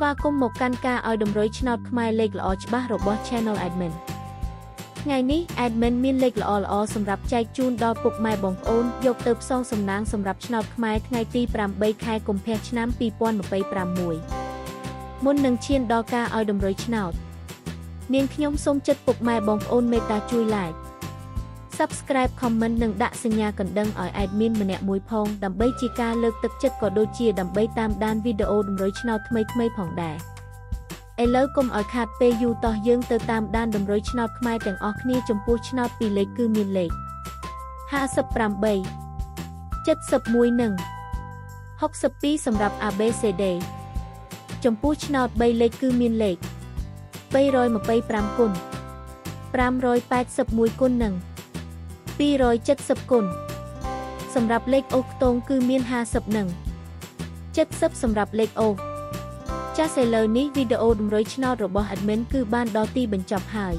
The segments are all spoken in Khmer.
ស្វាគមន៍មកកាន់ការឲ្យតម្រុយឆ្នោតខ្មែរលេខល្អច្បាស់របស់ Channel Admin ថ្ងៃនេះ Admin មានលេខល្អៗសម្រាប់ចែកជូនដល់ពុកម៉ែបងប្អូនយកទៅផ្សងសំណាងសម្រាប់ឆ្នោតខ្មែរថ្ងៃទី8 ខែកុម្ភៈឆ្នាំ2026មុននឹងឈានដល់ការឲ្យតម្រុយឆ្នោតនាងខ្ញុំសូមចិត្តពុកម៉ែបងប្អូនមេត្តាជួយ Like Subscribe Comment និងដាក់សញ្ញាកណ្ដឹងឲ្យ Admin ម្នាក់មួយផងដើម្បីជាការលើកទឹកចិត្តក៏ដូចជាដើម្បីតាមដានវីដេអូតម្រុយឆ្នោតថ្មីៗផងដែរឥឡូវកុំឲ្យខាតពេលយូរតោះយើងទៅតាមដានតម្រុយឆ្នោតខ្មែរទាំងអស់គ្នាចំពោះឆ្នោតពីរលេខគឺមានលេខ58 71និង62សម្រាប់ ABCD ចំពោះឆ្នោត3លេខគឺមានលេខ325គុណ581គុណនិង270គុណសម្រាប់លេខអូសខ្ទងគឺមាន50និង70សម្រាប់លេខអូសចាសឥឡូវនេះវីដេអូតម្រុយឆ្នោតរបស់ Admin គឺបានដល់ទីបញ្ចប់ហើយ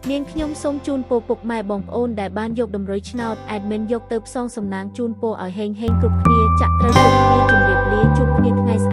នាងខ្ញុំសូមជូនពរពុកម៉ែបងប្អូនដែលបានយកតម្រុយឆ្នោត Admin យកទៅផ្សងសំណាងជូនពរឲ្យហេងៗគ្រប់គ្នាចាក់ត្រូវគ្រប់គ្នាជម្រាបលាជួបគ្នាថ្ងៃស្